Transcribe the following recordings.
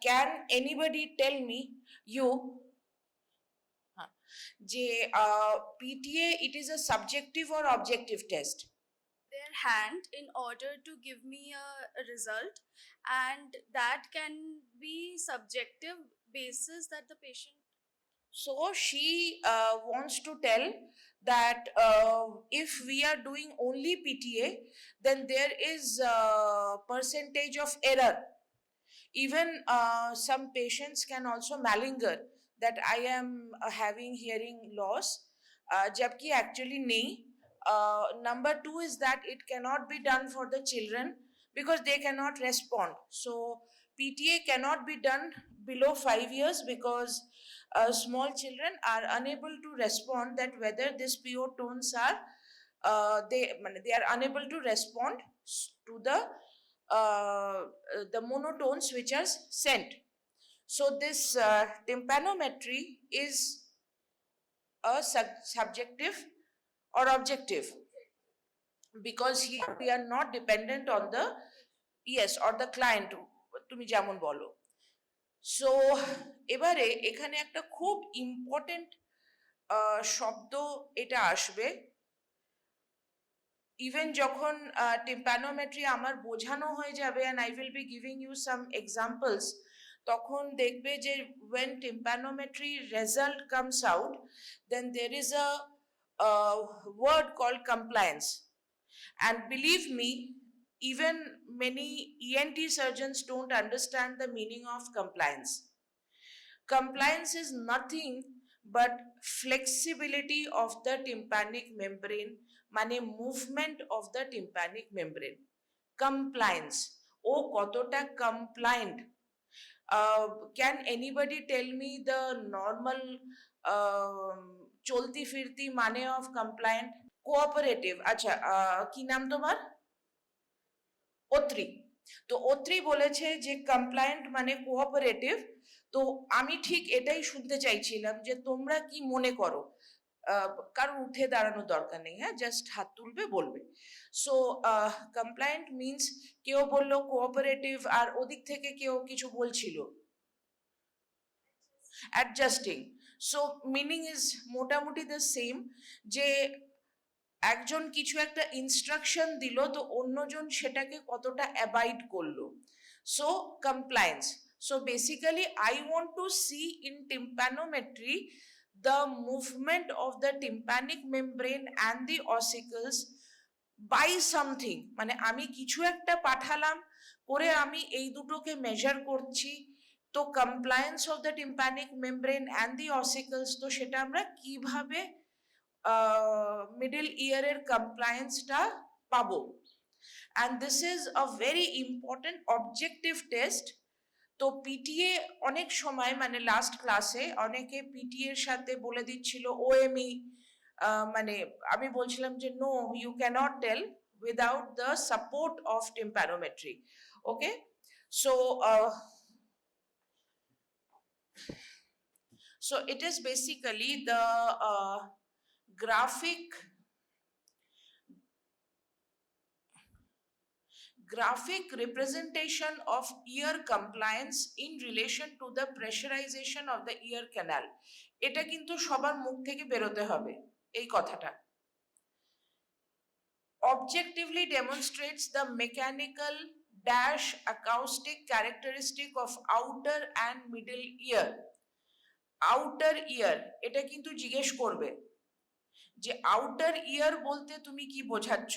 Can anybody tell me you যে PTA it is a subjective or objective test? their hand in order to give me a result, and that can be subjective basis that the patient. So she wants to tell that if we are doing only PTA, then there is percentage of error. Even some patients can also malinger that I am having hearing loss, jabki actually nahi. Number two is that it cannot be done for the children because they cannot respond. So PTA cannot be done below 5 years because small children are unable to respond that whether these PO tones are they are unable to respond to the monotones which are sent. So this tympanometry is a subjective or objective because here we are not dependent on the yes or the client, তুমি যেমন বলো. So এবারে এখানে একটা খুব important শব্দ এটা আসবে ইভেন যখন টিম্প্যানোমেট্রি আমার বোঝানো হয়ে যাবে and I will be giving you some examples, তখন দেখবে যে when tympanometry result comes out, then there is a word called compliance. And believe me, even many ENT surgeons don't understand the meaning of compliance. Compliance is nothing but flexibility of the tympanic membrane, মানে movement of the tympanic membrane. Compliance. ও কতটা compliant? Can anybody tell me the normal চলতি ফিরতি মানে of compliant? Cooperative. আচ্ছা, কি নাম তোমার? অত্রি। তো অত্রি বলেছে যে কমপ্লায়েন্ট মানে কোঅপারেটিভ। তো আমি ঠিক এটাই শুনতে চাইছিলাম যে তোমরা কি মনে করো, কারণ উঠে দাঁড়ানোর দরকার নেই, হ্যাঁ, জাস্ট হাত তুলবে বলবে। সো কমপ্লায়েন্ট মিনস কেউ বললো কোঅপারেটিভ আর ওদিক থেকে কেউ কিছু বলছিল অ্যাডজাস্টিং। সো মিনিং ইজ মোটামুটি দ্য সেম, যে একজন কিছু একটা ইনস্ট্রাকশন দিল তো অন্যজন সেটাকে কতটা অ্যাবাইড করলো। So compliance. So basically I want to see in tympanometry the movement of the tympanic membrane and the ossicles by something, মানে আমি কিছু একটা পাঠালাম করে আমি এই দুটোকে মেজার করছি, তো compliance of the tympanic membrane and the ossicles, তো সেটা আমরা কিভাবে মিডল ইয়ারের কমপ্লায়েন্সটা পাবো। And this is a very important objective test. তো পিটিএ অনেক সময় মানে লাস্ট ক্লাসে অনেকে পিটিএ এর সাথে বলে দিচ্ছিল ওএমই, মানে আমি বলছিলাম যে no, you cannot tell without the support of tympanometry. Okay, so so it is basically the graphic representation of ear compliance in relation to the pressurization of the ear canal. এটা কিন্তু সবার মুখ থেকে বেরোতে হবে এই কথাটা। Objectively demonstrates the mechanical dash acoustic characteristic of outer and middle ear. Outer ear এটা কিন্তু জিজ্ঞেস করবে যে outer ear বলতে তুমি কি বোঝাচ্ছ।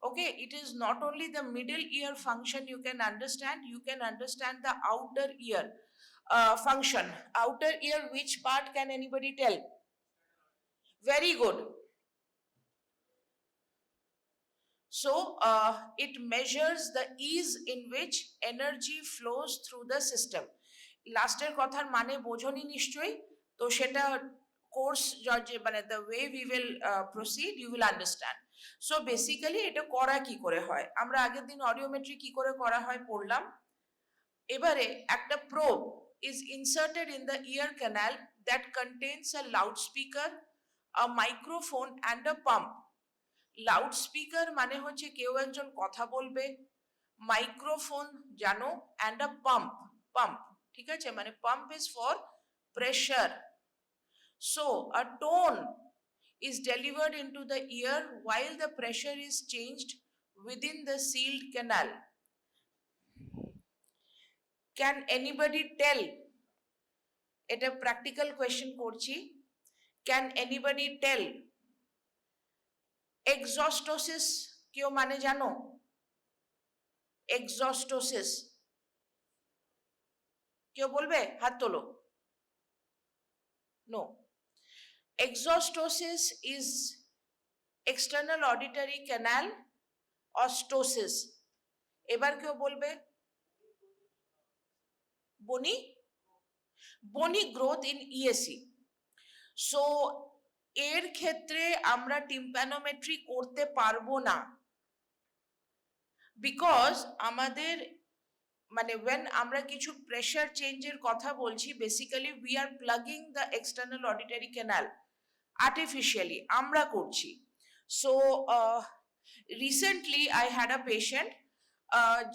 Okay, it is not only the middle ear function you can understand the outer ear function. Outer ear, which part can anybody tell? Very good. So it measures the ease in which energy flows through the system. লাস্টের কথার মানে বোঝনি নিশ্চয়ই, তো সেটা course মানে the way we will proceed you will understand. So basically এটা করা কি করে হয়, আমরা আগের দিন অডিওমেট্রি কি করে করা হয় পড়লাম। এবারে একটা probe is inserted in the ear canal that contains a loudspeaker, a microphone and a pump. Loudspeaker মানে হচ্ছে কেউ একজন কথা বলবে, মাইক্রোফোন জানো, অ্যান্ড আ পাম্প পাম্প, ঠিক আছে, মানে pump is for pressure. So a tone is delivered into the ear while the pressure is changed within the sealed canal. Can anybody tell? এটা practical question করছি. Can anybody tell? Exostosis কেউ মানে জানো? Exostosis কেউ বলবে? হাত তোলো। No. Exostosis is external auditory canal ostosis. এবার কেউ বলবে? bony growth in ESC. So এর ক্ষেত্রে আমরা টিম্প্যানোমেট্রি করতে পারবো না, বিকজ আমাদের মানে when আমরা কিছু প্রেশার চেঞ্জের কথা বলছি, basically we are plugging the external auditory canal artificially, আমরা করছি। So recently I had a patient,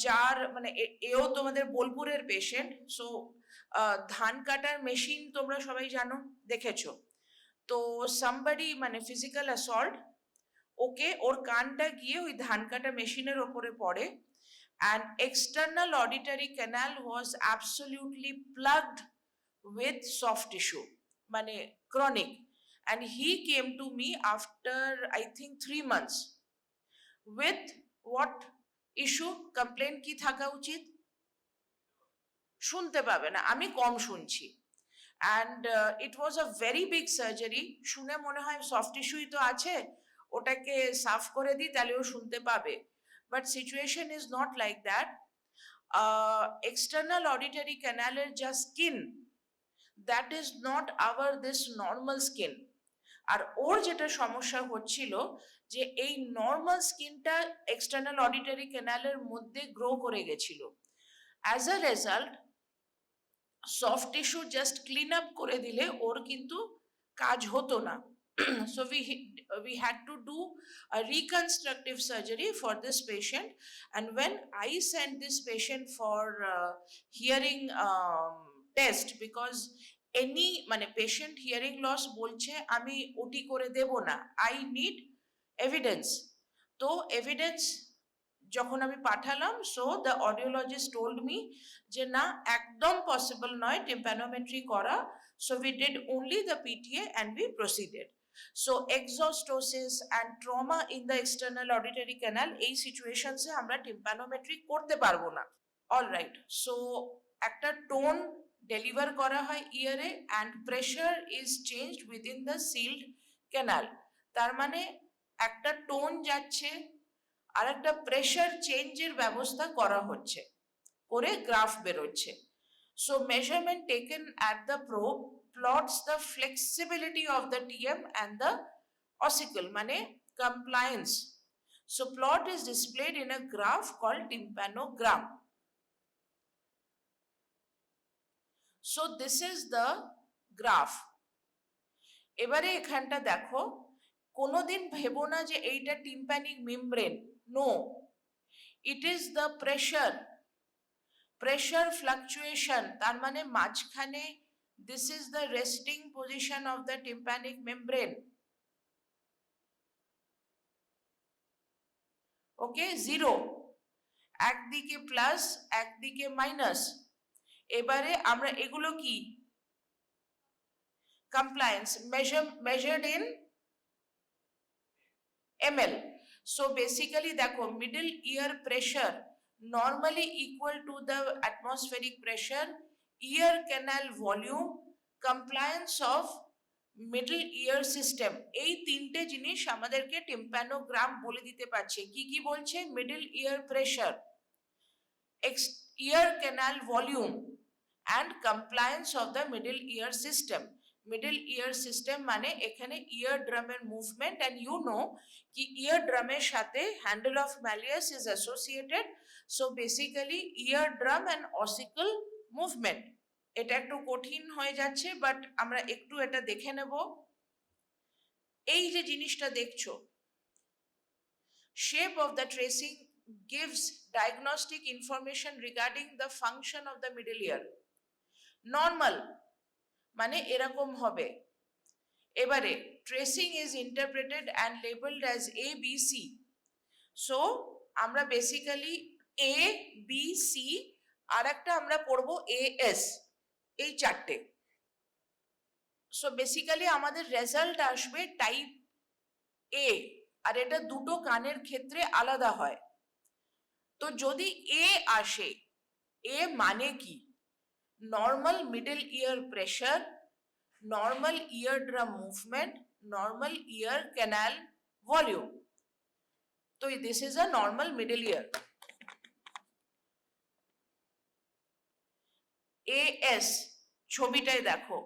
যার মানে এও তোমাদের বোলপুরের পেশেন্ট। সো ধান কাটার মেশিন তোমরা সবাই জানো, দেখেছো তো, সামবাডি মানে ফিজিক্যাল অ্যাসল্ট, ওকে ওর কানটা গিয়ে ওই ধান কাটা মেশিনের ওপরে পড়ে, and external auditory canal was absolutely plugged with soft tissue, মানে chronic, and he came to me after I think 3 months with what issue? Complaint কি থাকা উচিত? শুনতে পাবে না, আমি কম শুনছি, and it was a very big surgery. শুনে মনে হয় সফট টিস্যুই তো আছে, ওটাকে সাফ করে দিই তাহলে ও শুনতে পাবে। But situation is not like that. External auditory canal er just skin, that is not our this normal skin. আর ওর যেটা সমস্যা হচ্ছিল যে এই নর্মাল স্কিনটা এক্সটার্নাল অডিটরি ক্যানালের মধ্যে গ্রো করে গেছিল। As a result soft tissue just clean up করে দিলে ওর কিন্তু কাজ হতো না। So we had to do a reconstructive surgery for this patient, and when I sent this patient for hearing test, because any মানে patient hearing loss বলছে আমি ওটি করে দেব না, I need evidence. তো evidence যখন আমি পাঠালাম, so the audiologist told me যে না একদম পসিবল নয় টিম্প্যানোমেট্রি করা, so we did only the PTA and we proceeded. So exostosis and trauma in the external auditory canal, এই সিচুয়েশনসে আমরা টিম্প্যানোমেট্রি করতে পারবো না। অল রাইট, সো একটা টোন ডেলিভার করা হয় ইয়ারে, and pressure is changed within the sealed canal. তার মানে একটা টোন যাচ্ছে আর একটা প্রেশার চেঞ্জের ব্যবস্থা করা হচ্ছে, করে গ্রাফ বেরোচ্ছে। So measurement taken at the probe plots the flexibility of the TM and the ossicle, মানে compliance. So plot is displayed in a graph called tympanogram. So this is the graph. এবারে এখানটা দেখো, কোনোদিন ভেবো না যে এইটা tympanic membrane, no, it is the pressure fluctuation, তার মানে মাঝখানে this is the resting position of the tympanic membrane. Okay, zero, একদিকে প্লাস একদিকে মাইনাস। এবারে আমরা এগুলো কি compliance measured in ml. So basically দেখো, middle ear pressure normally equal to the atmospheric pressure, ear canal volume, compliance of middle ear system, এই তিনটে জিনিস আমাদেরকে টিম্প্যানোগ্রাম বলে দিতে পারছে। কি কি বলছে? Middle ear pressure, ear canal volume and compliance of the middle ear system. Middle ear system মানে এখানে ear drum এর movement, and you know কি ear drum এর সাথে handle of malleus is associated. So basically ear drum and ossicle movement. এটা একটু কঠিন হয়ে যাচ্ছে, বাট আমরা একটু এটা দেখে নেব। এই যে জিনিসটা দেখছো, shape of the tracing gives diagnostic information regarding the function of the middle ear. Normal মানে এরকম হবে। এবারে tracing is interpreted and labeled as A, B, C. So আমরা বেসিক্যালি A, B, C আর একটা আমরা পড়বো AS, এই চারটে। সো বেসিক্যালি আমাদের রেজাল্ট আসবে টাইপ এ, আর এটা দুটো কানের ক্ষেত্রে আলাদা হয়। তো যদি এ আসে, এ মানে কি? Normal middle ear pressure, normal eardrum movement, normal ear canal volume. তো this is a normal middle ear. AS ছবিটায় দেখো,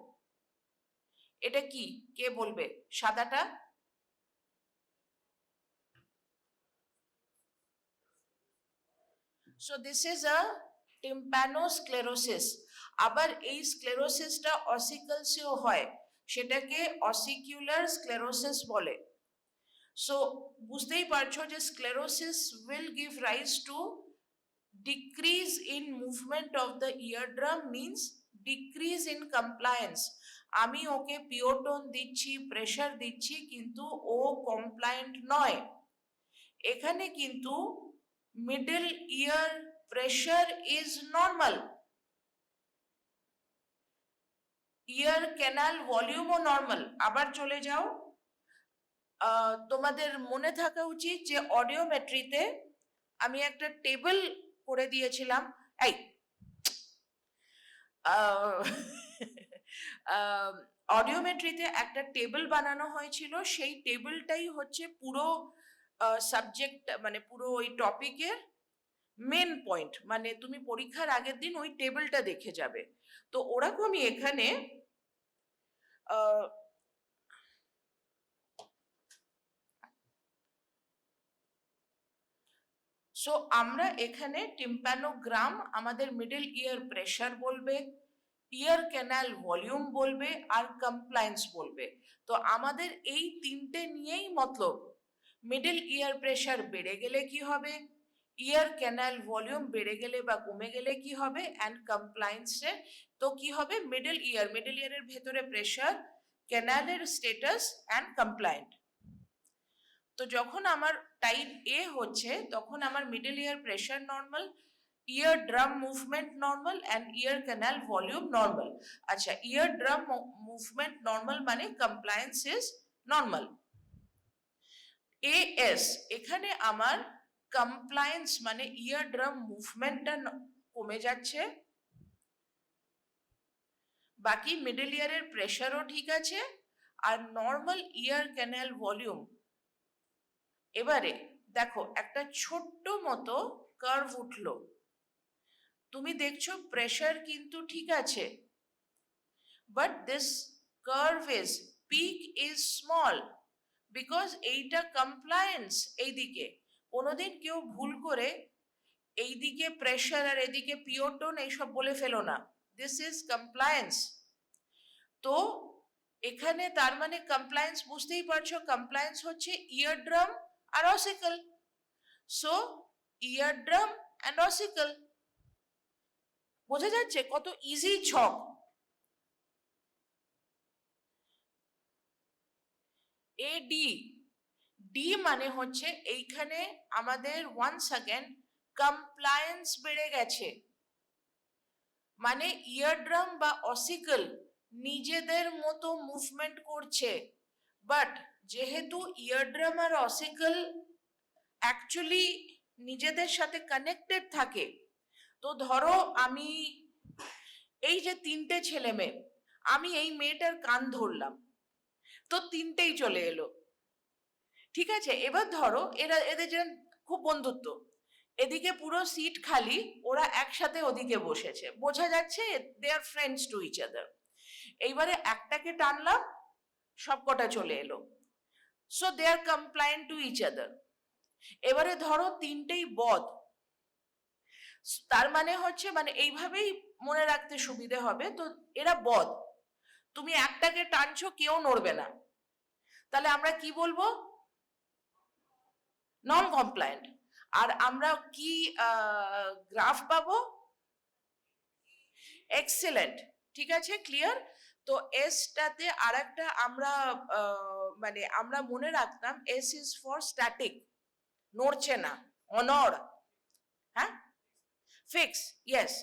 এটা কি কে বলবে? সাদাটা so this is a tympanosclerosis. আবার এই স্ক্লেরোসিসটা অসিকলসেও হয়, সেটাকে অসিকিউলার স্ক্লেরোসিস বলে। সো বুঝতেই পারছো যে sclerosis will give rise to decrease in movement of the eardrum, means decrease in compliance. আমি ওকে পিওটোন দিচ্ছি, প্রেসার দিচ্ছি, কিন্তু ও কমপ্লায়েন্ট নয়। এখানে কিন্তু middle ear pressure is normal, ear canal ভলিউমও নর্মাল। আবার চলে যাও, তোমাদের মনে থাকা উচিত যে অডিওমেট্রিতে আমি একটা টেবিল করে দিয়েছিলাম। এই অডিওমেট্রিতে একটা টেবিল বানানো হয়েছিল, সেই টেবিলটাই হচ্ছে পুরো সাবজেক্ট, মানে পুরো ওই টপিকের মেন পয়েন্ট। মানে তুমি পরীক্ষার আগের দিন ওই টেবিলটা দেখে যাবে। তো ওরকমই এখানে সো আমরা এখানে টিম্প্যানোগ্রাম আমাদের মিডল ইয়ার প্রেসার বলবে, ইয়ার ক্যানাল ভলিউম বলবে, আর কমপ্লায়েন্স বলবে। তো আমাদের এই তিনটে নিয়েই মতলব। মিডল ইয়ার প্রেসার বেড়ে গেলে কি হবে, ইয়ার ক্যানাল ভলিউম বেড়ে গেলে বা কমে গেলে কি হবে, অ্যান্ড কমপ্লায়েন্সে তো কি হবে, মিডল ইয়ারের ভেতরে প্রেসার, ক্যানালের স্ট্যাটাস অ্যান্ড কমপ্লায়েন্ট। তো যখন আমার টাইপ এ হচ্ছে, তখন আমার middle ear pressure normal, eardrum movement normal, and year canal volume normal. আচ্ছা, ইয়ার ড্রাম মুভমেন্ট নর্মাল মানে কমপ্লায়েন্স ইজ নর্মাল। এএস, এখানে আমার কমপ্লায়েন্স মানে ইয়ার ড্রাম মুভমেন্টটা কমে যাচ্ছে, বাকি মিডল ইয়ারের প্রেসারও ঠিক আছে, আর নর্মাল ইয়ার ক্যানাল ভলিউম। এবারে দেখো একটা ছোট্ট মতো কার্ভ উঠলো, তুমি দেখছো প্রেসার কিন্তু ঠিক আছে, but this curve is pick is small, because এইটা কমপ্লায়েন্স। এইদিকে কোনোদিন কেউ ভুল করে এইদিকে প্রেসার আর এদিকে পিওটোন এইসব বলে ফেলো না, দিস ইজ কমপ্লায়েন্স। তো এখানে তার মানে কমপ্লায়েন্স, বুঝতেই পারছো কমপ্লায়েন্স হচ্ছে eardrum R অসিকল। So eardrum and অসিকল, বোঝা যাচ্ছে কত ইজি ছক। এডি, ডি মানে হচ্ছে এইখানে আমাদের ওয়ান্স अगेन কমপ্লায়েন্স বেড়ে গেছে, মানে ইয়ারড্রাম বা অসিকল নিজেদের মতো মুভমেন্ট করছে, বাট যেহেতু ইয়ারড্রাম আর অসিকল অ্যাকচুয়ালি নিজেদের সাথে কানেক্টেড থাকে, তো ধরো আমি এই যে তিনটে ছেলে মেয়ে, আমি এই মেয়েটার কান ধরলাম, তো তিনটেই চলে এলো, ঠিক আছে। এবার ধরো এদের যে খুব বন্ধুত্ব, এদিকে পুরো সিট খালি, ওরা একসাথে ওদিকে বসেছে, বোঝা যাচ্ছে they are friends to each other. এইবারে একটাকে টানলাম, সবকটা চলে এলো, so they are compliant to each other. এবারে ধরো তিনটেই বদ, তার মানে হচ্ছে, মানে এইভাবেই মনে রাখতে সুবিধে হবে, তো এরা বদ, তুমি একটাকে টানছো, কেউ নড়বে না, তাহলে আমরা কি বলবো, নন কমপ্লায়েন্ট। আর আমরা কি গ্রাফ পাবো? এক্সেলেন্ট, ঠিক আছে, ক্লিয়ার। তো এসটাতে আরেকটা আমরা মানে আমরা মনে রাখতাম এস ইজ ফর স্ট্যাটিক, নড়ছে না, অনড়, হ্যাঁ, fix, yes.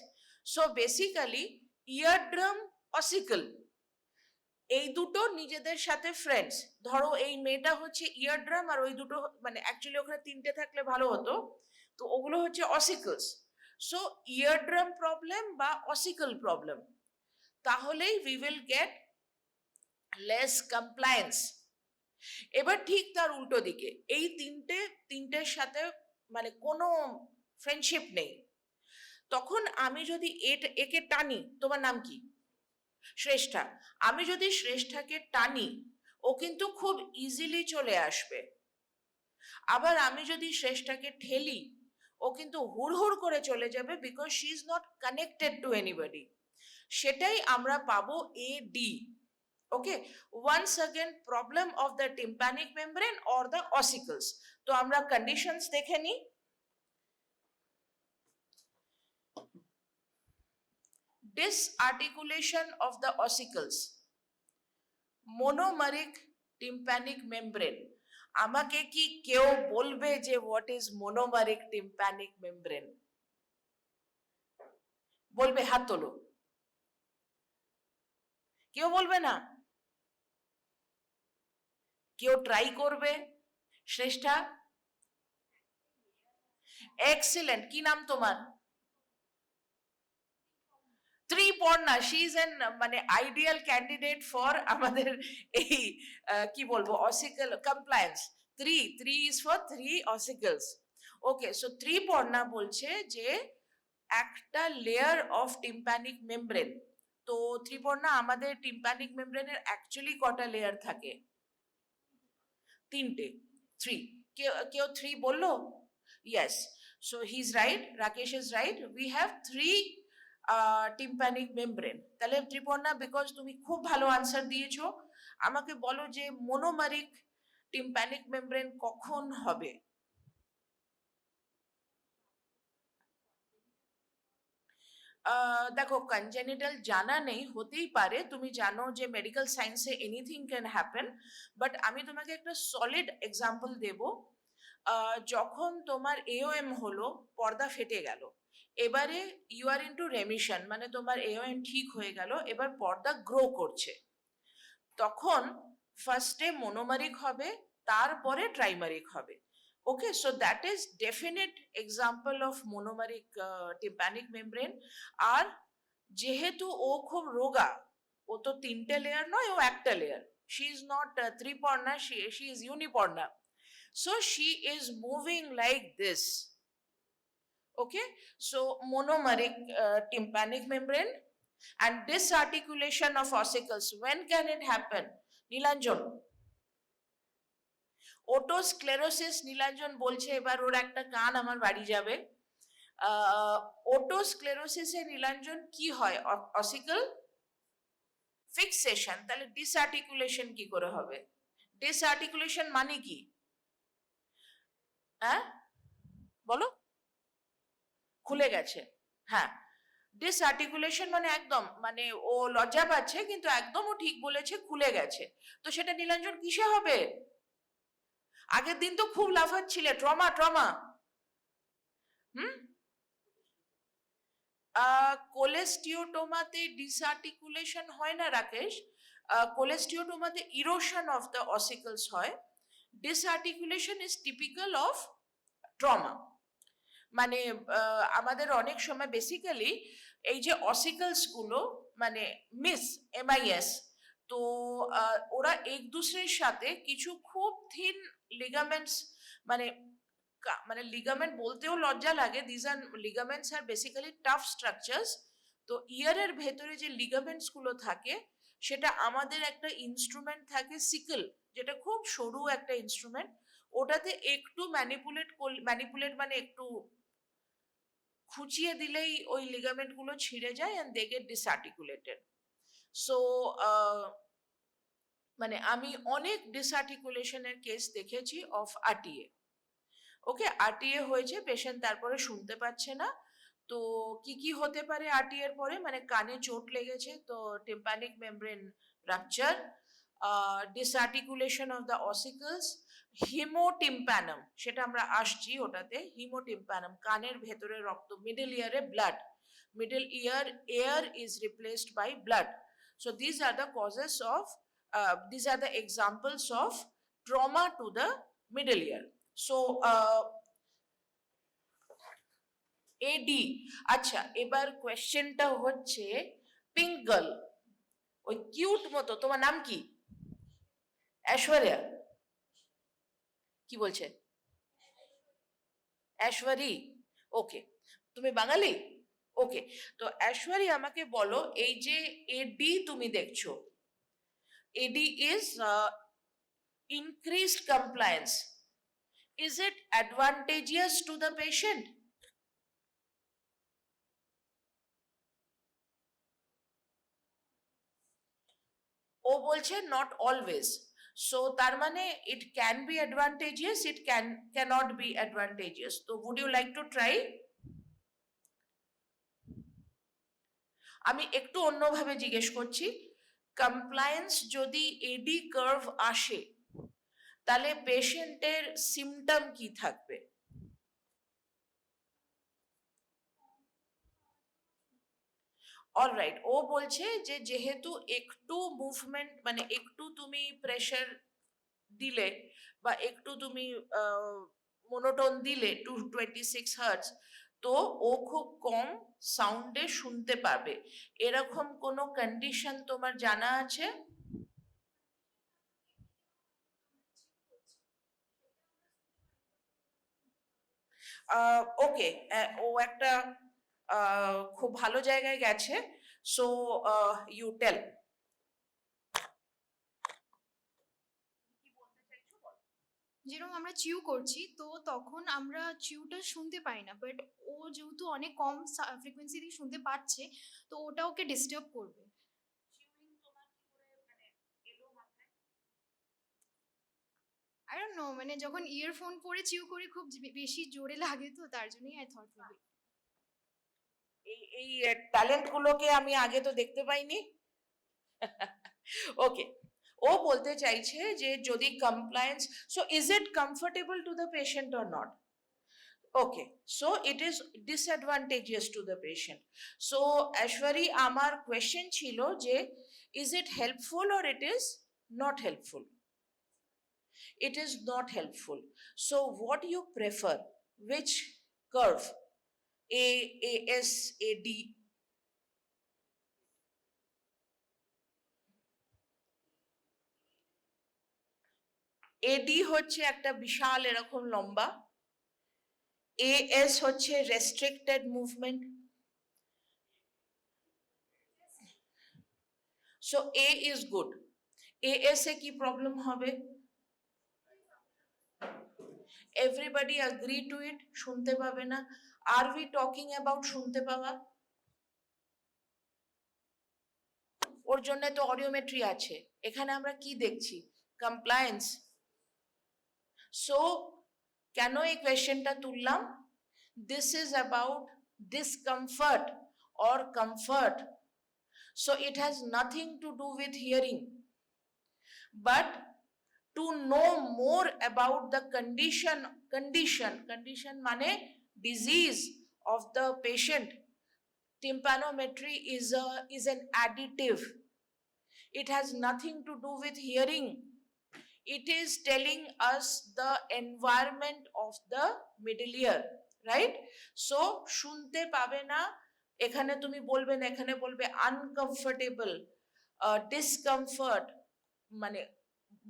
So basically eardrum, অসিকল, এই দুটো নিজেদের সাথে ফ্রেন্ডস। ধরো এই মেয়েটা হচ্ছে ইয়ারড্রাম আর ওই দুটো মানে অ্যাকচুয়ালি ওখানে তিনটে থাকলে ভালো হতো, তো ওগুলো হচ্ছে অসিকলস। সো ইয়ারড্রাম প্রবলেম বা অসিকল প্রবলেম, তাহলেই we will get less compliance. এবার ঠিক তার উল্টো দিকে এই তিনটের সাথে মানে কোনো ফ্রেন্ডশিপ নেই, তখন আমি যদি একে টানি, তোমার নাম কি? শ্রেষ্ঠা। আমি যদি শ্রেষ্ঠাকে টানি, ও কিন্তু খুব ইজিলি চলে আসবে। আবার আমি যদি শ্রেষ্ঠাকে ঠেলি, ও কিন্তু হুড়হুড় করে চলে যাবে, because she is not connected to anybody. সেটাই আমরা পাবো AD। Okay, once again problem of the tympanic membrane or the ossicles. তো আমরা কন্ডিশনস দেখে নিই। Disarticulation of the ossicles, monomeric tympanic membrane। আমাকে কি কেউ বলবে যে হোয়াট ইজ মোনোমারিক টিম্প্যানিক মেমব্রেন? বলবে? হাত তোলো। কেউ বলবে না? কেউ ট্রাই করবে? শ্রেষ্ঠা, এক্সিলেন্ট, কি নাম তোমার? ত্রিপর্ণা, শি ইজ এন মানে আইডিয়াল ক্যান্ডিডেট ফর আমাদের এই কি বলবো ossicle compliance. Three is for 3 ossicles. Okay, so Triparna বলছে যে একটা লেয়ার অফ টিম্প্যানিক মেমব্রেন। তো ত্রিপর্ণা, আমাদের টিম্প্যানিক মেমব্রেনের অ্যাকচুয়ালি কটা লেয়ার থাকে? 3টে, 3। কেউ 3 বললো? Yes, so he is right, Rakesh is right, we have 3 tympanic membrane. তাহলে ত্রিপর্ণা, বিকজ তুমি খুব ভালো আনসার দিয়েছো, আমাকে বলো যে মোনোমারিক টিম্প্যানিক মেমব্রেন কখন হবে? দেখো, কনজেনিটাল জানা নেই, হতেই পারে, তুমি জানো যে মেডিকেল সায়েন্সে এনিথিং ক্যান হ্যাপেন, বাট আমি তোমাকে একটা সলিড এক্সাম্পল দেব। যখন তোমার AOM হলো, পর্দা ফেটে গেল, এবারে ইউ আর ইনটু রেমিশন, মানে তোমার AOM ঠিক হয়ে গেল, এবার পর্দা গ্রো করছে, তখন ফার্স্টে মোনোমারিক হবে, তারপরে ট্রাইমারিক হবে। Okay, so that is definite example of monomeric tympanic membrane। আর যেহেতু ও খুব রোগা, ও তো 3টে লেয়ার নয়, ও একটা layer, she is not Triparna, she is uniporna, so she is moving like this। Okay, so monomeric tympanic membrane and disarticulation of ossicles, when can it happen? Nilanjan, otosclerosis, Nilanjan বলছে, এবার ওর একটা কান আমার বাড়ি যাবে। ওটোস্ক্লেরোসিসে নীলাঞ্জন কি হয়? অসিকল ফিক্সেশন। তাহলে ডিসআর্টিকুলেশন কি করে হবে? ডিসআর্টিকুলেশন মানে কি? হ্যাঁ বলো। খুলে গেছে, হ্যাঁ। ডিসআর্টিকুলেশন মানে একদম মানে ও লজ্জা পাচ্ছে, কিন্তু একদম ও ঠিক বলেছে, খুলে গেছে। তো সেটা নীলাঞ্জন কিসে হবে? আগের দিন তো খুব লাফাচ্ছিলে, ট্রমা ট্রমা। কোলেস্টিওটোমাতে ডিসআর্টিকুলেশন হয় না রাকেশ, কোলেস্টিওটোমাতে ইরোশন অফ দ্য অসিকলস হয়। ডিসআর্টিকুলেশন ইজ টিপিক্যাল অফ ট্রমা। মানে আমাদের অনেক সময় বেসিক্যালি এই যে অসিকলস গুলো মানে MIS, তো ওরা এক দুসরের সাথে কিছু খুব থিন লিগামেন্টস, মানে লিগামেন্ট বলতেও লজ্জা লাগে, this are ligaments are basically tough structures. তো ইয়ারের ভেতরে যে লিগামেন্টস গুলো থাকে, সেটা আমাদের একটা ইনস্ট্রুমেন্ট থাকে সিকল, যেটা খুব সরু একটা ইনস্ট্রুমেন্ট, ওটাতে একটু ম্যানিপুলেট মানে একটু খুঁচিয়ে দিলেই ওই লিগামেন্ট গুলো ছিঁড়ে যায় এন্ড দে গেট ডিসআর্টিকুলেটেড। সো মানে আমি অনেক ডিসআর্টিকুলেশনের কেস দেখেছি অফ RTA। ওকে, আরটিএ হয়েছে, পেশেন্ট তারপরে শুনতে পাচ্ছে না। তো কি কি হতে পারে আরটিএ এর পরে, মানে কানে চোট লেগেছে তো tympanic membrane rupture, disarticulation of the ossicles, hemotympanum, সেটা আমরা আসছি ওটাতে, হিমোটিম্প্যানাম কানের ভেতরে রক্ত, মিডল ইয়ারে blood, middle ear air is replaced by blood. So these are the causes of these are the examples of trauma to the middle ear. So AD, আচ্ছা এবার কোয়েশ্চেনটা হচ্ছে পিঙ্ক গার্ল, ওই কিউট মতো, তোমার নাম কি? ঐশ্বরিয়া, কি বলছে? ঐশ্বরী, ওকে, তুমি বাঙালি? ওকে, তো ঐশ্বরী আমাকে বলো, এই যে এডি তুমি দেখছো, এডি is increased compliance, is it advantageous to the patient? ও বলছে not always, so তার মানে it can be advantageous, it cannot be advantageous. So would you like to try? আমি একটু অন্যভাবে জিজ্ঞেস করছি, কমপ্লায়েন্স যদি এডি কার্ভ আসে তাহলে পেশেন্টের সিমটম কি থাকবে? অলরাইট, ও বলছে যে যেহেতু একটু মুভমেন্ট, মানে একটু তুমি প্রেসার দিলে বা একটু তুমি মোনোটোন দিলে 226 হার্টজ, তো ও খুব কম সাউন্ডে শুনতে পাবে, এরকম কোনো কন্ডিশন তোমার জানা আছে? ওকে, ও একটা খুব ভালো জায়গায় গেছে, সো ইউ টেল। যেরকম আমরা চিউ করছি তো তখন আমরা চিউটা শুনতে পাই না, বাট ও যেহেতু অনেক কম ফ্রিকোয়েন্সি দিয়ে শুনতে পাচ্ছে তো ওটা ওকে ডিস্টার্ব করবে। আই ডোন্ট নো, মানে যখন ইয়ারফোন পরে চিউ করি খুব বেশি জোরে লাগে তো তার জন্যই আই থট মেবি। এই ট্যালেন্ট গুলোকে আমি আগে তো দেখতে পাইনি। ওকে, ও বলতে চাইছে যে যদি compliance, so is it comfortable to the patient or not? Okay, so it is disadvantageous to the patient. So Aishwari, আমার কোয়েশ্চেন ছিল যে is it helpful or it is not helpful? It is not helpful. So what do you prefer? Which curve? A, AS, AD? AD হচ্ছে একটা বিশাল এরকম লম্বা, AS হচ্ছে restricted movement. So A is good. AS এ কি problem হবে? Everybody agree to it, শুনতে পাবে না। Are we talking about শুনতে পাওয়া? ওর জন্য তো অডিওমেট্রি আছে, এখানে আমরা কি দেখছি? কমপ্লায়েন্স। সো কেন এই কোয়েশ্চেনটা তুললাম? This is about discomfort or comfort, so it has nothing to do with hearing, but to know more about the condition মানে disease of the patient. Tympanometry is an additive, it has nothing to do with hearing, it is telling us the environment of the middle ear, right? So শুনতে পাবে না, এখানে তুমি বলবে না, এখানে বলবে uncomfortable, discomfort, মানে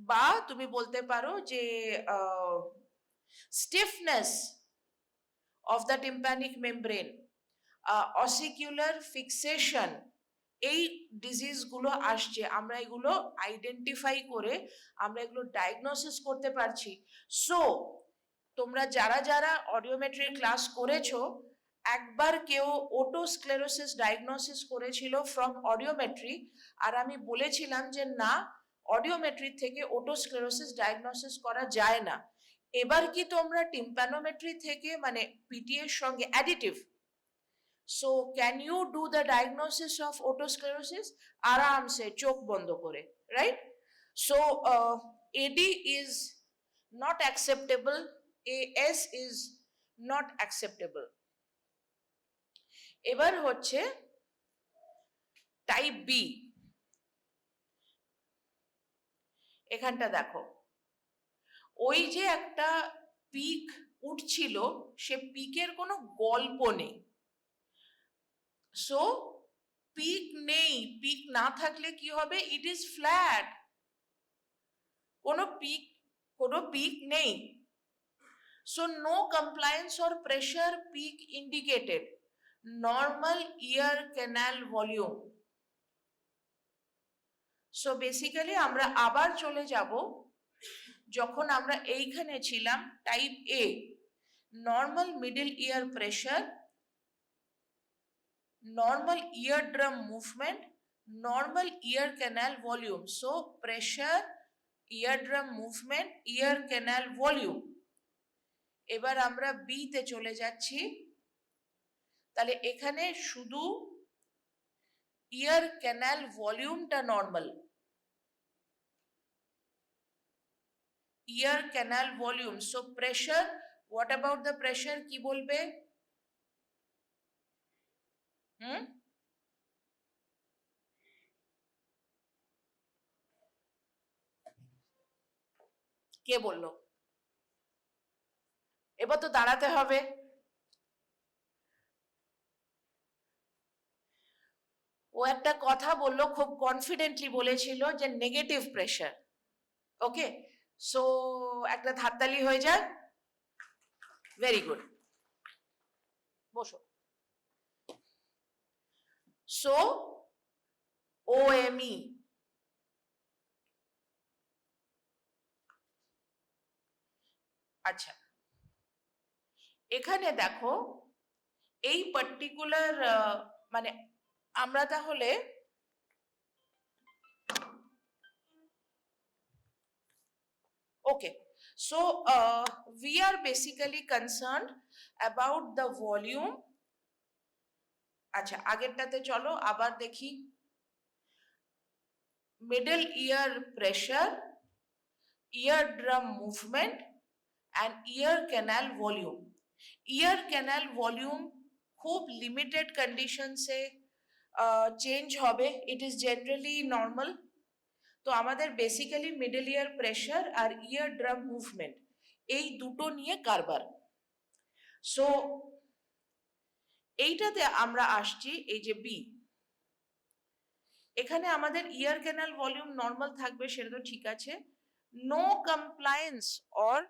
বা তুমি বলতে পারো যে stiffness of the tympanic membrane, ossicular fixation, এই ডিজিজ গুলো আসছে, আমরা এগুলো আইডেন্টিফাই করে আমরা এগুলো ডায়াগনোসিস করতে পারছি। সো তোমরা যারা যারা অডিওমেট্রির ক্লাস করেছো, একবার কেউ ওটোস্ক্লেরোসিস ডায়াগনোসিস করেছিল ফ্রম অডিওমেট্রি, আর আমি বলেছিলাম যে না, অডিওমেট্রি থেকে ওটোস্ক্লেরোসিস ডায়াগনোসিস করা যায় না। এবার কি তোমরা টিম্প্যানোমেট্রি থেকে মানে পিটি এর সঙ্গে additive, so can you do the diagnosis of otosclerosis আরামসে চোখ বন্ধ করে, right? So AD is not acceptable, AS is not acceptable. এবার হচ্ছে টাইপ বি। এখানটা দেখো, ওই যে একটা পিক উঠছিল, সে পিকের কোনো গল্প নেই। সো পিক নেই, পিক না থাকলে কি হবে? ইট ইজ ফ্ল্যাট, কোনো পিক নেই। So no compliance or pressure peak indicated, normal ear canal volume. So basically আমরা আবার চলে যাব যখন আমরা এইখানে ছিলাম, type A, normal middle ear pressure, normal eardrum movement, normal ear canal volume. So pressure, eardrum movement, ear canal volume. এবার আমরা বি তে চলে যাচ্ছি। তাহলে এখানে শুধু ইয়ার ক্যানাল ভলিউমটা normal, ear canal volume. So pressure, what about the pressure, কি বলবে? কে বললো? এবার তো দাঁড়াতে হবে। ও একটা কথা বললো, খুব কনফিডেন্টলি বলেছিল যে নেগেটিভ প্রেশার। ওকে, সো একটা হাততালি হয়ে যায়। ভেরি গুড, বসো। সো OME, আচ্ছা এখানে দেখো এই পার্টিকুলার মানে আমরা তাহলে okay, so we are basically concerned about the volume. আচ্ছা আগেরটাতে চলো আবার দেখি। Middle ear pressure, eardrum movement and ear canal volume. ear canal volume খুব লিমিটেড কন্ডিশনসে চেঞ্জ হবে, ইট ইজ জেনারেলি নর্মাল। তো আমাদের বেসিক্যালি মিডল ইয়ার প্রেশার আর ইয়ার drum movement এই দুটো নিয়ে কারবার। সো এইটাতে আমরা আসছি, এই যে বি, এখানে আমাদের ইয়ার ক্যানাল ভলিউম নর্মাল থাকবে, সেটা তো ঠিক আছে। নো কমপ্লায়েন্স অর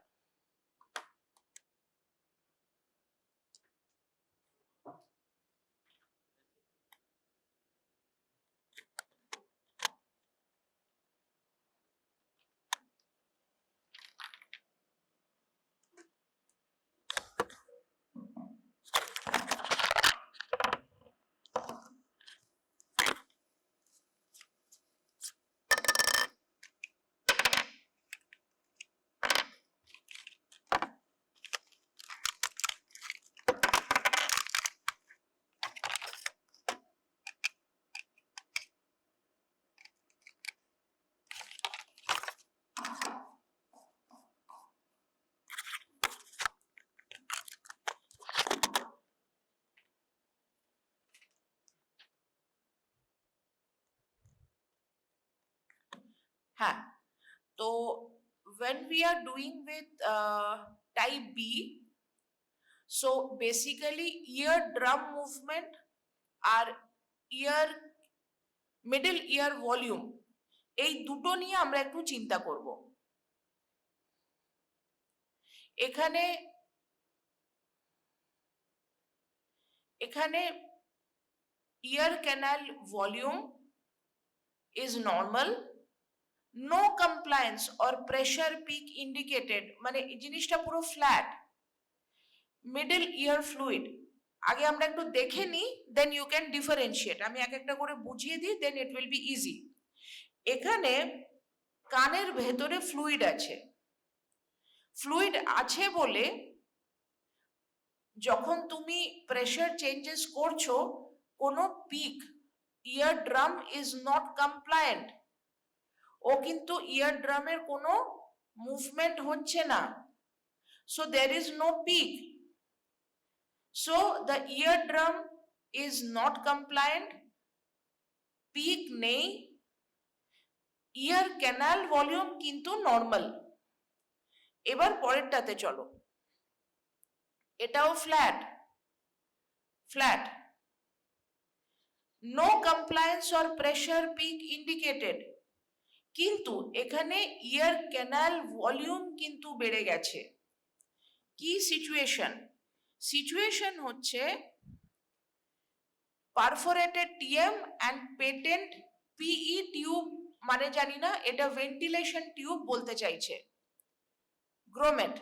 হ্যাঁ, তো when we are doing with type B, so basically ear drum movement R ear middle ear volume এই দুটো নিয়ে আমরা একটু চিন্তা করব। এখানে ear canal volume is normal, no compliance or pressure peak indicated, মানে জিনিসটা পুরো ফ্ল্যাট। মিডল ইয়ার ফ্লুইড আগে আমরা একটু দেখে নিই, দেন ইউ ক্যান ডিফারেন্সিয়েট। আমি এক একটা করে বুঝিয়ে দিই, দেন ইট উইল বি ইজি। এখানে কানের ভেতরে ফ্লুইড আছে, ফ্লুইড আছে বলে যখন তুমি প্রেশার চেঞ্জেস করছো, কোনো peak eardrum is not compliant, ও কিন্তু ইয়ার ড্রামের কোনো মুভমেন্ট হচ্ছে না, so there is no peak. So the eardrum is not compliant, peak নেই, ইয়ার ক্যানাল ভলিউম কিন্তু নর্মাল। এবার পরেরটাতে চলো, এটাও flat, flat, no compliance or pressure peak indicated, কিন্তু এখানে ইয়ার ক্যানাল ভলিউম কিন্তু বেড়ে গেছে। কি সিচুয়েশন? সিচুয়েশন হচ্ছে perforated TM and patent PE tube, মানে জানি না, এটা ভেন্টিলেশন টিউব বলতে চাইছে, গ্রোমেট।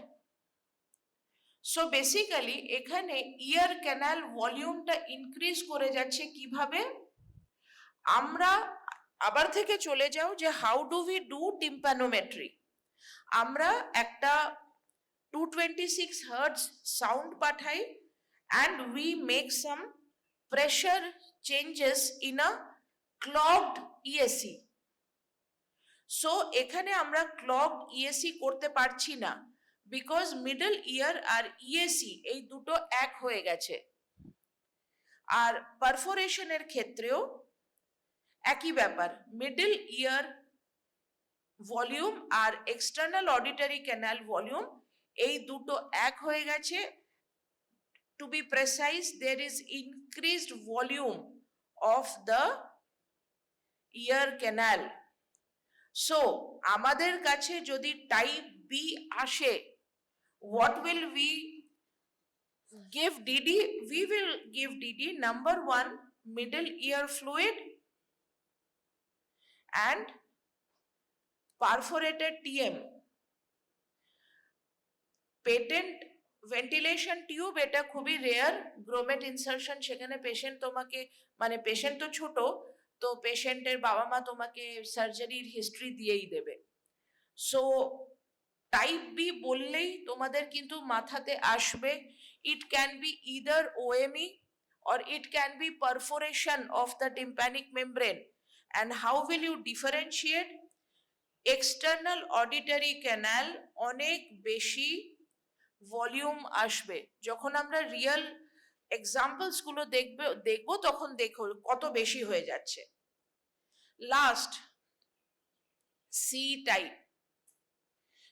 সো বেসিক্যালি এখানে ইয়ার ক্যানাল ভলিউমটা ইনক্রিজ করে যাচ্ছে কিভাবে? আমরা আবার থেকে চলে যাও যে how do we do tympanometry. আমরা একটা 226 হার্টজ সাউন্ড পাঠাই and we make some pressure changes in a clogged ESC. So এখানে আমরা clogged ESC করতে পারছি না, বিকজ মিডল ইয়ার আর ESC এই দুটো এক হয়ে গেছে। আর পারফোরেশনের ক্ষেত্রেও একই ব্যাপার, মিডল ইয়ার ভলিউম আর এক্সটার্নাল অডিটরি ক্যানাল ভলিউম এই দুটো এক হয়ে গেছে। To be precise, there is increased volume of the ear canal. So আমাদের কাছে যদি টাইপ বি আসে, what will we give DD? We will give DD number 1 middle ear fluid and perforated TM. Patent ventilation tube এটা খুবই rare, grommet insertion, সেখানে patient তোমাকে, মানে patient তো ছোট, তো পেশেন্টের বাবা মা তোমাকে সার্জারির হিস্ট্রি দিয়েই দেবে। সো টাইপ বি বললেই তোমাদের কিন্তু মাথাতে আসবে, it can be either ওএমই or it can be perforation of the tympanic membrane. And how will you differentiate? External auditory canal অনেক বেশি ভলিউম আসবে, যখন আমরা রিয়েল এক্সাম্পলস গুলো দেখবো তখন দেখো কত বেশি হয়ে যাচ্ছে। লাস্ট সি টাইপ,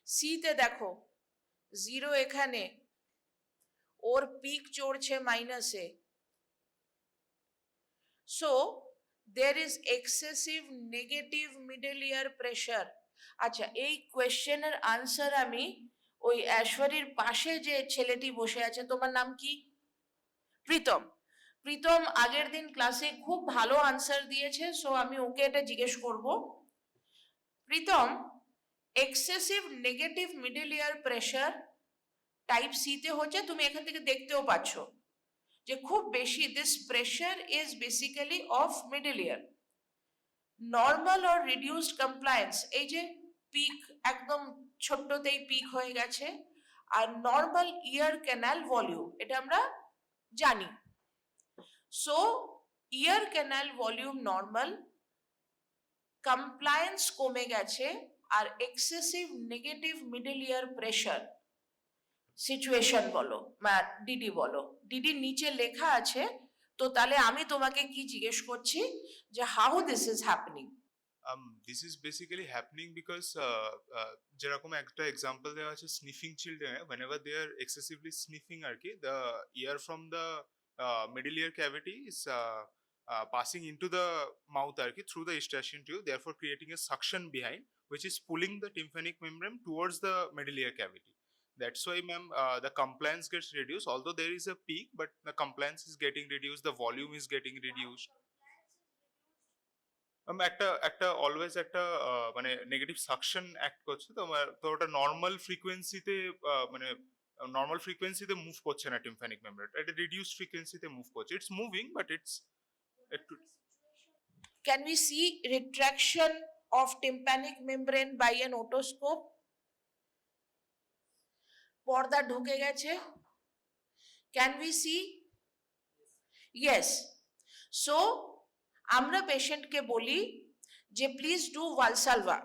সিতে দেখো 0 এখানে, ওর পিক চড়ছে মাইনাসে, so there is excessive negative middle ear pressure. আচ্ছা, এই কোয়েশ্চেনের আনসার আমি ওই ঐশ্বরীর পাশে যে ছেলেটি বসে আছে, তোমার নাম কি? প্রীতম। প্রীতম আগের দিন ক্লাসে খুব ভালো আনসার দিয়েছে, সো আমি ওকে এটা জিজ্ঞেস করব। Pritam, excessive negative middle ear pressure type C তে হচ্ছে, তুমি এখান থেকে দেখতেও পাচ্ছ যে খুব বেশি, this pressure is basically of middle ear. Normal or reduced compliance, এই যে পিক একদম ছোট্টতেই পিক হয়ে গেছে, আর নর্মাল ইয়ার ক্যানাল ভলিউম, এটা আমরা জানি। So ear canal volume normal, compliance কমে গেছে, আর excessive negative middle ear pressure situation বলো বা ডিডি বলো, ডিডি নিচে লেখা আছে, তো তাহলে আমি তোমাকে কি জিজ্ঞেস করছি যে how this is happening? This is basically happening because যেরকম একটা এক্সাম্পল দেওয়া আছে sniffing children, whenever they are excessively sniffing আর কি, the air from the middle ear cavity is passing into the mouth আর কি through the eustachian tube, therefore creating a suction behind which is pulling the tympanic membrane towards the middle ear cavity. That's why, ma'am, the compliance gets reduced, although there is a peak, but the compliance is getting reduced, the volume is getting reduced. একটা always একটা মানে negative suction act করছে, তো ওটা normal ফ্রিকোয়েন্সিতে, মানে normal ফ্রিকোয়েন্সিতে move করছে না টিম্প্যানিক মেমব্রেন, এটা রিডিউসড ফ্রিকোয়েন্সিতে মুভ করছে, ইটস মুভিং বাট ইটস একটু। Can we see retraction of tympanic membrane by an otoscope? পর্দা ঢুকে গেছে, can we see? Yes. So আমরা পেশেন্টকে বলি যে প্লিজ ডু ভালসালভা।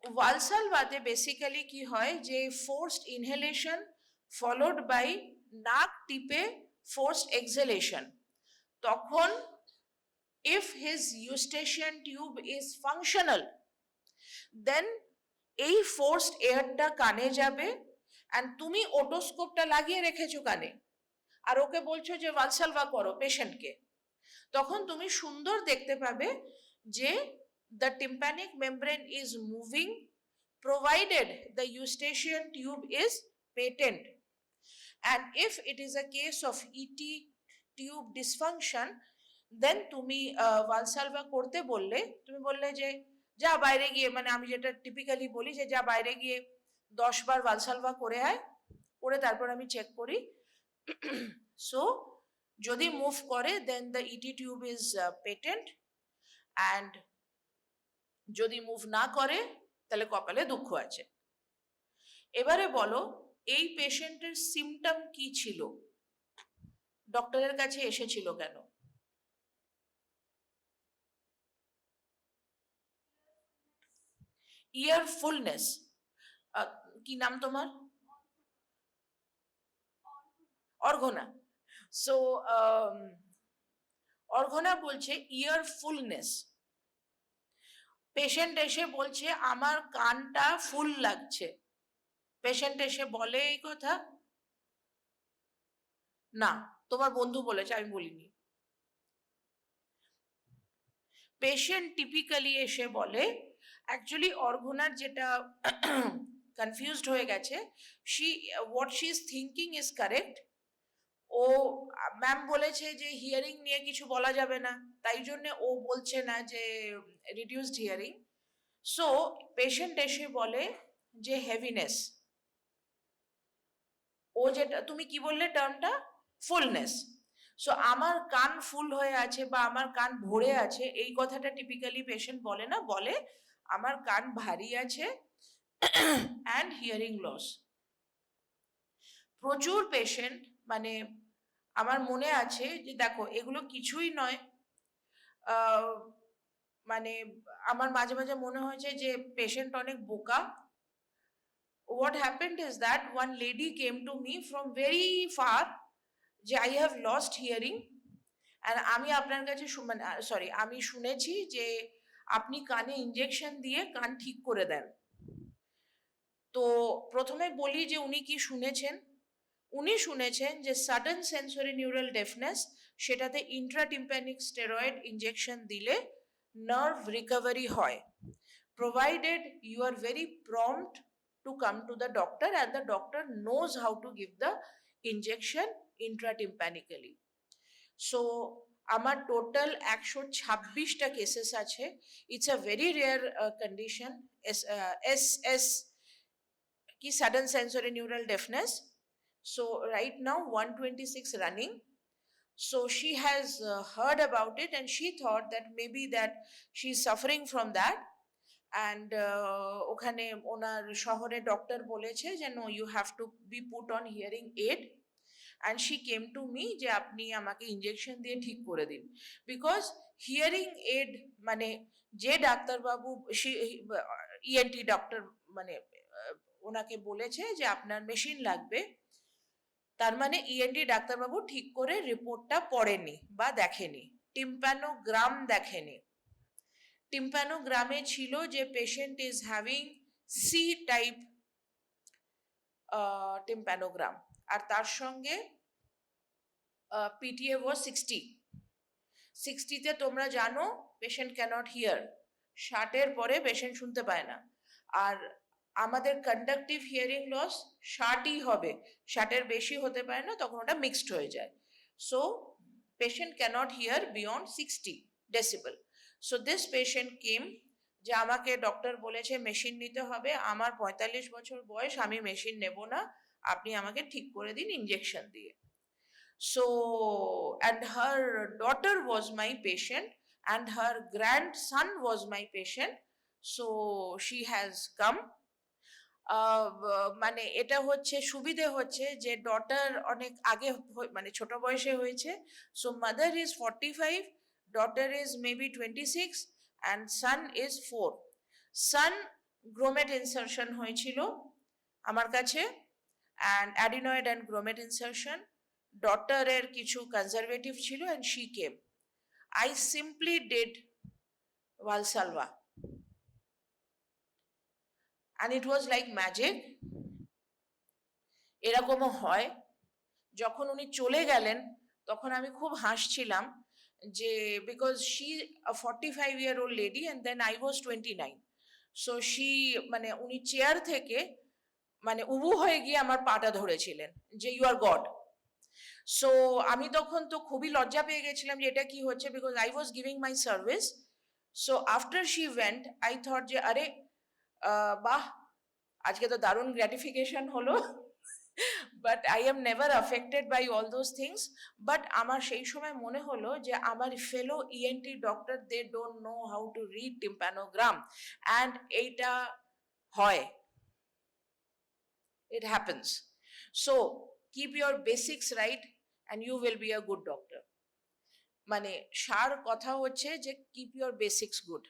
ভালসালভাতে বেসিক্যালি কি হয় যে ফোর্সড ইনহেলেশন ফলোড বাই নাক টিপে ফোর্সড এক্সহেলেশন। তখন if his eustachian tube is functional, then এই ফোর্সড এয়ারটা কানে যাবে, and তুমি ওটোস্কোপটা লাগিয়ে রেখেছো কানে আর ওকে বলছো যে ভালসালভা করো পেশেন্টকে, তখন তুমি সুন্দর দেখতে পাবে যে the tympanic membrane is moving provided the eustachian tube is patent. And if it is a case of ET tube dysfunction, দেন তুমি ভালসালভা করতে বললে, তুমি বললে যে যা বাইরে গিয়ে, মানে আমি যেটা টিপিক্যালি বলি যে যা বাইরে গিয়ে 10 বার ভালসালভা করে আয়, করে তারপর আমি চেক করি। সো যদি মুভ করে then the ET tube is patent, and যদি মুভ না করে তাহলে কপালে দুঃখ আছে। এবারে বলো এই পেশেন্টের সিমটম কি ছিল, ডক্টরের কাছে এসেছিল কেন? ইয়ার ফুলনেস। কি নাম তোমার? অর্ঘনা। সো অর্ঘনা বলছে ইয়ার ফুলনেস। পেশেন্ট এসে বলছে আমার কানটা ফুল লাগছে। পেশেন্ট এসে বলে এই কথা? না, তোমার বন্ধু বলেছে, আমি বলিনি। পেশেন্ট টিপিক্যালি এসে বলে, অ্যাকচুয়ালি অর্ঘনার যেটা কনফিউজড হয়ে গেছে, what she is thinking is correct. ও ম্যাম বলেছে যে হিয়ারিং নিয়ে কিছু বলা যাবে না, তাই জন্য ও বলছে না যে রিডিউসড হিয়ারিং। সো পেশেন্ট এসে বলে যে হেভিনেস। ও যেটা তুমি কি বললে টার্মটা, ফুলনেস। সো আমার কান ফুল হয়ে আছে বা আমার কান ভরে আছে, এই কথাটা টিপিক্যালি পেশেন্ট বলে না, বলে আমার কান ভারী আছে অ্যান্ড হিয়ারিং লস। প্রচুর পেশেন্ট, মানে আমার মনে আছে যে দেখো এগুলো কিছুই নয়, মানে আমার মাঝে মাঝে মনে হয়েছে যে পেশেন্ট অনেক বোকা। What happened is that one lady came to me from very far যে I have lost hearing, and আমি আপনার কাছে সরি আমি শুনেছি যে আপনি কানে ইনজেকশন দিয়ে কান ঠিক করে দেন। তো প্রথমে বলি যে উনি কি শুনেছেন। উনি শুনেছেন যে সাডেন সেন্সরি নিউরাল ডেফনেস, সেটাতে ইন্ট্রাটিম্প্যানিক স্টেরয়েড ইনজেকশন দিলে নার্ভ রিকভারি হয়, provided you are very prompt to come to the doctor and the doctor knows how to give the injection intratympanically. So আমার টোটাল 126টা কেসেস আছে। It's a very rare condition, S কি sudden sensory neural deafness. So right now 126 running. So she has heard about it and she thought that maybe that she's suffering from that. And ওখানে ওনার শহরে doctor বলেছে যে no you have to be put on hearing aid, and she came to me যে আপনি আমাকে injection দিয়ে ঠিক করে দিন। বিকজ হিয়ারিং এড মানে যে ডাক্তারবাবু ইএনটি ডক্টর মানে ওনাকে বলেছে যে আপনার মেশিন লাগবে, তার মানে ইএনটি ডাক্তারবাবু ঠিক করে রিপোর্টটা পড়েনি বা দেখেনি, টিম্প্যানোগ্রাম দেখেনি। টিম্প্যানোগ্রামে ছিল যে patient is having C type tympanogram, আর তার সঙ্গে পিটিএ ওয়াজ 60। 60তে তোমরা জানো পেশেন্ট ক্যানট হিয়ার, 60-এর পরে পেশেন্ট শুনতে পায় না। আর আমাদের কন্ডাকটিভ হিয়ারিং লস 60ই হবে, 60-এর বেশি হতে পারে না, তখন ওটা মিক্সড হয়ে যায়। So patient cannot hear beyond 60 decibel. So this patient came যে আমাকে ডক্টর বলেছে মেশিন নিতে হবে, আমার 45 বছর বয়স, আমি মেশিন নেব না, আপনি আমাকে ঠিক করে দিন ইনজেকশন দিয়ে। So and her daughter was my patient and her grandson was my patient. So she has come. মানে এটা হচ্ছে সুবিধে হচ্ছে যে ডটার অনেক আগে মানে ছোট বয়সে হয়েছে, so mother is 45, daughter is maybe 26 and son is 4. Son grommet insertion হয়েছিল আমার কাছে, and adenoid and grommet insertion, ডটারের কিছু কনজারভেটিভ ছিল and she came. I simply did Valsalva. And it was like magic. এরকমও হয়, যখন উনি চলে গেলেন তখন আমি খুব হাসছিলাম যে because she a 45-year-old lady and then I was 29. So she মানে উনি চেয়ার থেকে মানে উবু হয়ে গিয়ে আমার পাটা ধরেছিলেন যে ইউ আর গড. সো আমি তখন তো খুবই লজ্জা পেয়ে গেছিলাম যে এটা কি হচ্ছে, because I was giving my service. So after she went I thought যে আরে বাহ, আজকে তো দারুণ গ্র্যাটিফিকেশন হলো. But I am never affected by all those things. But আমার সেই সময় মনে হলো যে আমার fellow ENT doctor they don't know how to read tympanogram, and এইটা হয়, it happens. So keep your basics right and you will be a good doctor. মানে সার কথা হচ্ছে যে keep your basics good,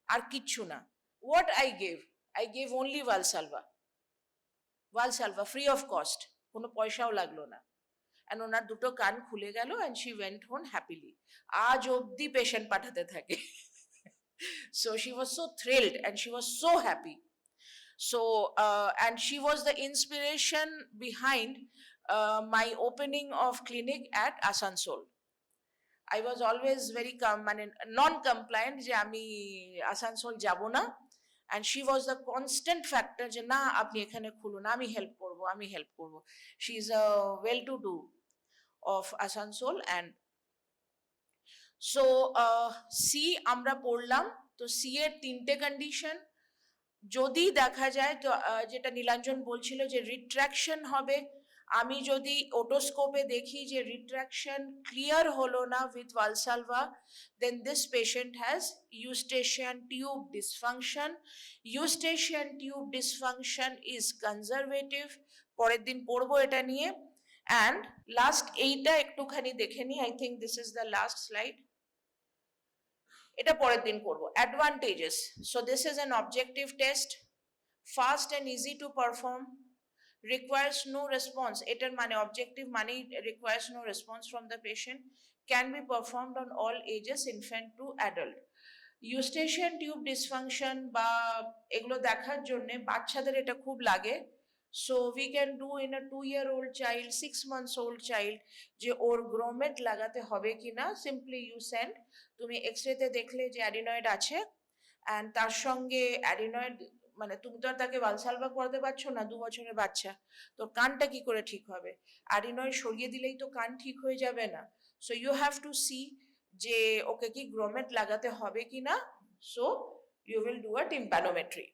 আর কিচ্ছু না. What I gave only Valsalva free of cost, কোনো পয়সাও লাগলো না. and ওনার দুটো কান খুলে গেল and she went home happily. আজ অবধি পেশেন্ট পাঠাতে থাকে. So she was so thrilled and she was so happy. So and she was the inspiration behind my opening of clinic at Asansol. I was always very non-compliant যে আমি আসানসোল যাব না, and she was the constant factor যে না আপনি এখানে খুলুন, আমি হেল্প করব. She is a well-to-do of Asansol. And so C আমরা পড়লাম. তো C এর তিনটে কন্ডিশন. যদি দেখা যায় তো যেটা নীলাঞ্জন বলছিল যে রিট্রাকশন হবে, আমি যদি ওটোস্কোপে দেখি যে রিট্রাকশন ক্লিয়ার হলো না with Valsalva, then this patient has Eustachian tube dysfunction. Eustachian tube dysfunction is conservative. পরের দিন পড়বো এটা নিয়ে. অ্যান্ড লাস্ট এইটা একটুখানি দেখে নি, I think this is the last slide. এটা পরের দিন করব. Advantages. So this is an objective test, fast and easy to perform, requires no response. এটার মানে অবজেক্টিভ মানে requires no response from the patient, can be performed on all ages, infant to adult. Eustachian tube dysfunction বা এগুলো দেখার জন্য বাচ্চাদের এটা খুব লাগে. So we can do in a 2-year-old child, 6 months old child, যে ওর গ্রোমেট লাগাতে হবে কিনা. সিম্পলি ইউ সেন্ড, তুমি এক্সরেতে দেখলে যে অ্যাডিনয়েড আছে, অ্যান্ড তার সঙ্গে অ্যাডিনয়েড মানে তুমি তো আর তাকে ভালসালভা করাতে পারছো না, 2 বছরের বাচ্চা, তো কানটা কি করে ঠিক হবে? অ্যাডিনয়েড সরিয়ে দিলেই তো কান ঠিক হয়ে যাবে না. So you have to see যে ওকে কি গ্রোমেট লাগাতে হবে কিনা. So you will do a tympanometry.